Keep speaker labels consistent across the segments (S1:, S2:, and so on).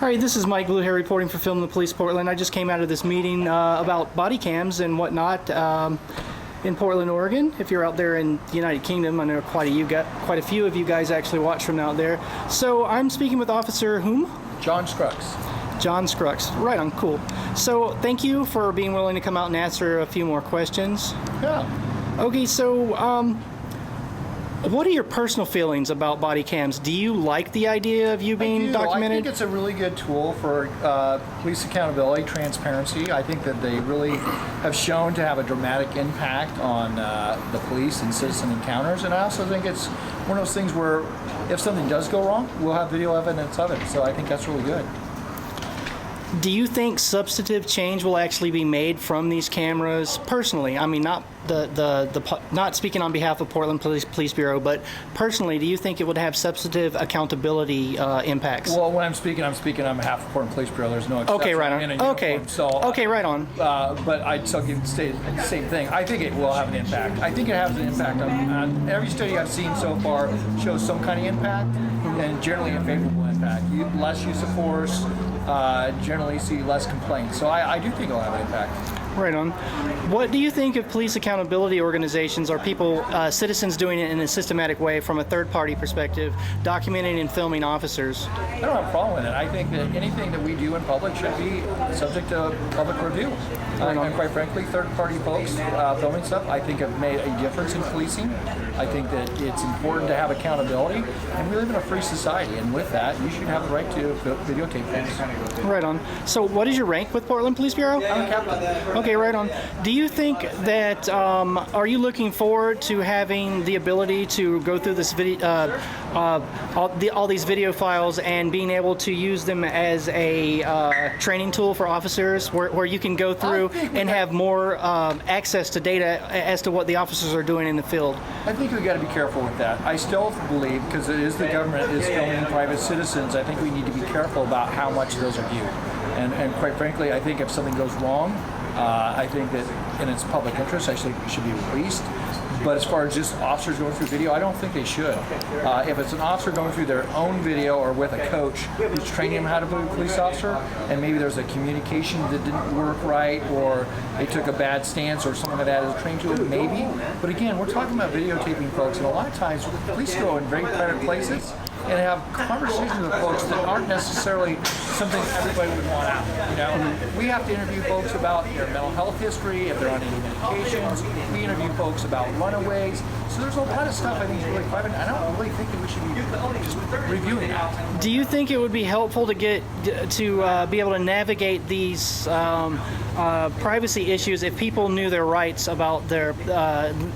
S1: All right, this is Mike Bluehair reporting for Film the Police Portland. I just came out of this meeting about body cams and whatnot in Portland, Oregon. If you're out there in the United Kingdom, I know quite a few of you guys actually watch from out there. So I'm speaking with Officer whom?
S2: John Scruggs.
S1: John Scruggs. Right on, cool. So thank you for being willing to come out and answer a few more questions.
S2: Yeah.
S1: Okay, so what are your personal feelings about body cams? Do you like the idea of you being documented?
S2: I think it's a really good tool for police accountability, transparency. I think that they really have shown to have a dramatic impact on the police and citizen encounters. And I also think it's one of those things where if something does go wrong, we'll have video evidence of it. So I think that's really good.
S1: Do you think substantive change will actually be made from these cameras personally? I mean, not not speaking on behalf of Portland Police Bureau, but personally, do you think it would have substantive accountability impacts?
S2: Well, when I'm speaking on behalf of Portland Police Bureau. There's no exception.
S1: Okay, right on.
S2: In a uniform,
S1: Okay, right on.
S2: But I'd still say the same thing. I think it will have an impact. I think it has an impact on every study I've seen so far shows some kind of impact, and generally a favorable impact. Less use of force, generally see less complaints. So I do think it'll have an impact.
S1: Right on. What do you think of police accountability organizations or people, citizens doing it in a systematic way from a third-party perspective, documenting and filming officers?
S2: I don't have a problem with it. I think that anything that we do in public should be subject to public review. And quite frankly, third-party folks filming stuff, I think have made a difference in policing. I think that it's important to have accountability, and we live in a free society, and with that, you should have the right to videotape things.
S1: Right on. So what is your rank with Portland Police Bureau?
S2: I'm a captain.
S1: Okay, right on. Do you think that, are you looking forward to having the ability to go through this video, all these video files and being able to use them as a training tool for officers where you can go through and have more access to data as to what the officers are doing in the field?
S2: I think we've got to be careful with that. I still believe, because it is the government is filming private citizens, I think we need to be careful about how much those are viewed. And quite frankly, I think if something goes wrong, I think that in its public interest, I think it should be released. But as far as just officers going through video, I don't think they should. If it's an officer going through their own video or with a coach who's training them how to be a police officer, and maybe there's a communication that didn't work right, or they took a bad stance or something like that as a training tool, maybe. But again, we're talking about videotaping folks, and a lot of times police go in very private places and have conversations with folks that aren't necessarily something everybody would want out. You know, we have to interview folks about their mental health history, if they're on any medications. We interview folks about runaways. So there's a lot of stuff I think is really private. I don't really think that we should be just reviewing that.
S1: Do you think it would be helpful to get to be able to navigate these privacy issues if people knew their rights about their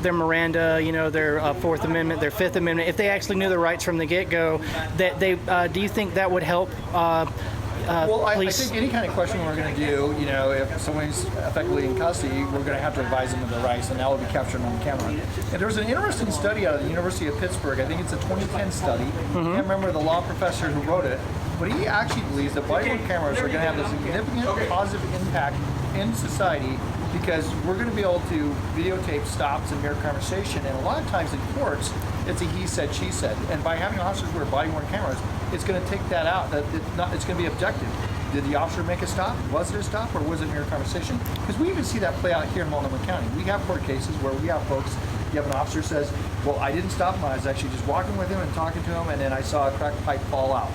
S1: Miranda, you know, their Fourth Amendment, their Fifth Amendment, if they actually knew their rights from the get-go, that they do you think that would help?
S2: Well, I think any kind of question we're going to do, you know, if someone's effectively in custody, we're going to have to advise them of their rights, and that will be captured on camera. And there was an interesting study out of the University of Pittsburgh. I think it's a 2010 study. I can't remember the law professor who wrote it, but he actually believes that body-worn cameras are going to have a significant positive impact in society, because we're going to be able to videotape stops and mere conversation. And a lot of times in courts, it's a he said, she said. And by having officers wear body-worn cameras, it's going to take that out. It's going to be objective. Did the officer make a stop? Was it a stop, or was it mere conversation? Because we even see that play out here in Multnomah County. We have court cases where we have folks, you have an officer says, well, I didn't stop him. I was actually just walking with him and talking to him, and then I saw a crack pipe fall out.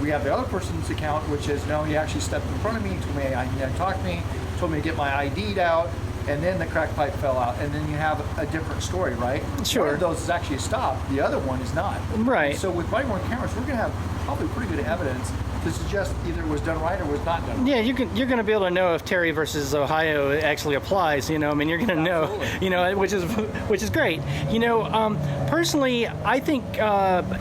S2: We have the other person's account, which is, no, he actually stepped in front of me, told me he talked to me, told me to get my ID'd out, and then the crack pipe fell out, and then you have a different story, right?
S1: Sure.
S2: One of those is actually a stop, the other one is not.
S1: Right.
S2: So with body-worn cameras, we're going to have probably pretty good evidence to suggest either it was done right or was not done right.
S1: Yeah, you're going to be able to know if Terry versus Ohio actually applies. You know, I mean, you're going to know. You know, which is great. You know, personally, I think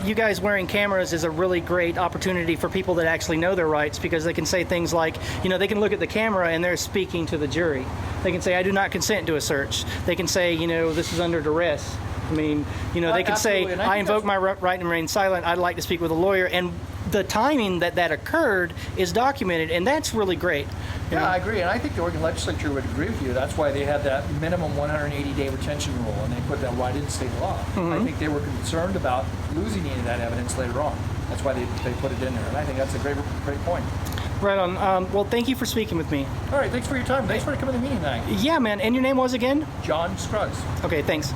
S1: you guys wearing cameras is a really great opportunity for people that actually know their rights, because they can say things like, you know, they can look at the camera and they're speaking to the jury. They can say, I do not consent to a search. They can say, you know, this is under duress. I mean, you know, they can say, I invoke my right to remain silent. I'd like to speak with a lawyer. And the timing that occurred is documented, and that's really great.
S2: Yeah, I agree, and I think the Oregon legislature would agree with you. That's why they had that minimum 180-day retention rule, and they put that right in state law. I think they were concerned about losing any of that evidence later on. That's why they put it in there. And I think that's a great point.
S1: Right on. Well, thank you for speaking with me.
S2: All right, thanks for your time. Thanks for coming to the meeting tonight.
S1: Yeah, man. And your name was again?
S2: John Scruggs.
S1: Okay, thanks.